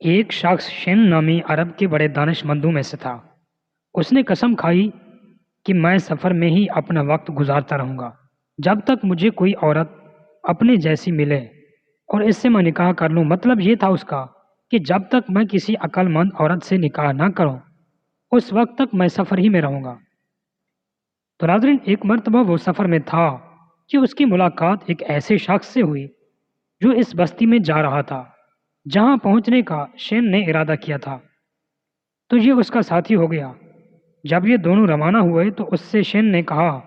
ایک شخص شن نامی عرب کے بڑے دانشمندوں میں سے تھا۔ اس نے قسم کھائی کہ میں سفر میں ہی اپنا وقت گزارتا رہوں گا جب تک مجھے کوئی عورت اپنے جیسی ملے اور اس سے میں نکاح کر لوں۔ مطلب یہ تھا اس کا کہ جب تک میں کسی عقل مند عورت سے نکاح نہ کروں اس وقت تک میں سفر ہی میں رہوں گا۔ تو ناظرین، ایک مرتبہ وہ سفر میں تھا کہ اس کی ملاقات ایک ایسے شخص سے ہوئی جو اس بستی میں جا رہا تھا جہاں پہنچنے کا شین نے ارادہ کیا تھا، تو یہ اس کا ساتھی ہو گیا۔ جب یہ دونوں روانہ ہوئے تو اس سے شین نے کہا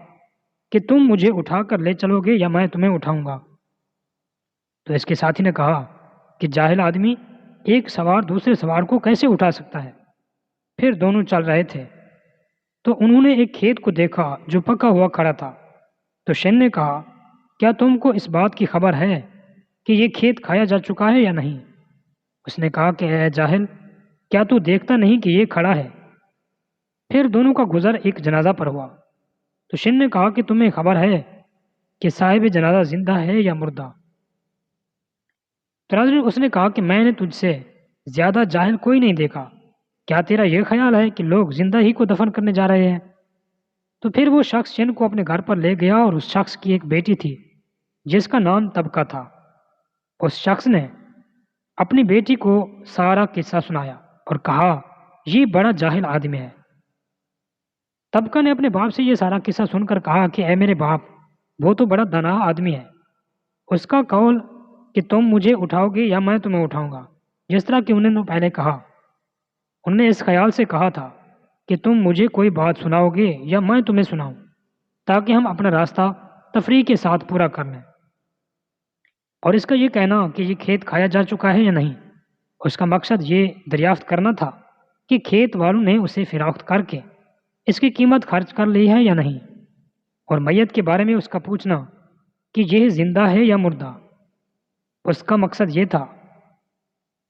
کہ تم مجھے اٹھا کر لے چلو گے یا میں تمہیں اٹھاؤں گا؟ تو اس کے ساتھی نے کہا کہ جاہل آدمی، ایک سوار دوسرے سوار کو کیسے اٹھا سکتا ہے؟ پھر دونوں چل رہے تھے تو انہوں نے ایک کھیت کو دیکھا جو پکا ہوا کھڑا تھا۔ تو شین نے کہا، کیا تم کو اس بات کی خبر ہے کہ یہ کھیت کھایا جا چکا ہے یا نہیں؟ اس نے کہا کہ اے جاہل، کیا تو دیکھتا نہیں کہ یہ کھڑا ہے؟ پھر دونوں کا گزر ایک جنازہ پر ہوا۔ تو شن نے کہا کہ تمہیں خبر ہے کہ صاحب جنازہ زندہ ہے یا مردہ؟ تو ناظرین، اس نے کہا کہ میں نے تجھ سے زیادہ جاہل کوئی نہیں دیکھا، کیا تیرا یہ خیال ہے کہ لوگ زندہ ہی کو دفن کرنے جا رہے ہیں؟ تو پھر وہ شخص شن کو اپنے گھر پر لے گیا اور اس شخص کی ایک بیٹی تھی جس کا نام طبقہ تھا۔ اس شخص نے اپنی بیٹی کو سارا قصہ سنایا اور کہا یہ بڑا جاہل آدمی ہے۔ طبقہ نے اپنے باپ سے یہ سارا قصہ سن کر کہا کہ اے میرے باپ، وہ تو بڑا دانا آدمی ہے، اس کا قول کہ تم مجھے اٹھاؤ گے یا میں تمہیں اٹھاؤں گا، جس طرح کہ انہوں نے پہلے کہا، انہوں نے اس خیال سے کہا تھا کہ تم مجھے کوئی بات سناؤ گے یا میں تمہیں سناؤں، تاکہ ہم اپنا راستہ تفریح کے ساتھ پورا کر لیں۔ اور اس کا یہ کہنا کہ یہ کھیت کھایا جا چکا ہے یا نہیں، اس کا مقصد یہ دریافت کرنا تھا کہ کھیت والوں نے اسے فروخت کر کے اس کی قیمت خرچ کر لی ہے یا نہیں، اور میت کے بارے میں اس کا پوچھنا کہ یہ زندہ ہے یا مردہ، اس کا مقصد یہ تھا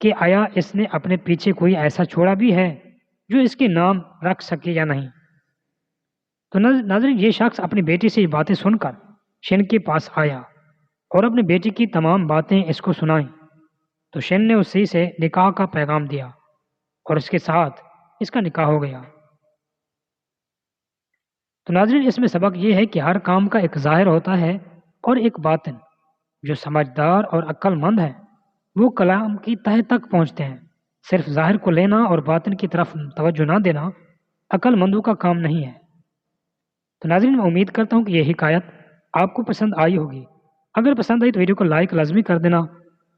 کہ آیا اس نے اپنے پیچھے کوئی ایسا چھوڑا بھی ہے جو اس کے نام رکھ سکے یا نہیں۔ تو ناظرین، یہ شخص اپنی بیٹی سے یہ باتیں سن کر شن کے پاس آیا اور اپنی بیٹی کی تمام باتیں اس کو سنائیں۔ تو شن نے اسی سے نکاح کا پیغام دیا اور اس کے ساتھ اس کا نکاح ہو گیا۔ تو ناظرین، اس میں سبق یہ ہے کہ ہر کام کا ایک ظاہر ہوتا ہے اور ایک باطن۔ جو سمجھدار اور عقل مند ہے وہ کلام کی تہہ تک پہنچتے ہیں۔ صرف ظاہر کو لینا اور باطن کی طرف توجہ نہ دینا عقل مندوں کا کام نہیں ہے۔ تو ناظرین، میں امید کرتا ہوں کہ یہ حکایت آپ کو پسند آئی ہوگی۔ اگر پسند آئی تو ویڈیو کو لائک لازمی کر دینا،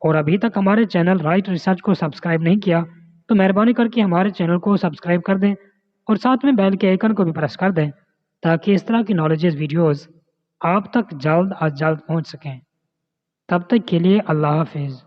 اور ابھی تک ہمارے چینل رائٹ ریسرچ کو سبسکرائب نہیں کیا تو مہربانی کر کے ہمارے چینل کو سبسکرائب کر دیں اور ساتھ میں بیل کے آئیکن کو بھی پریس کر دیں تاکہ اس طرح کی نالجز ویڈیوز آپ تک جلد از جلد پہنچ سکیں۔ تب تک کے لیے اللہ حافظ۔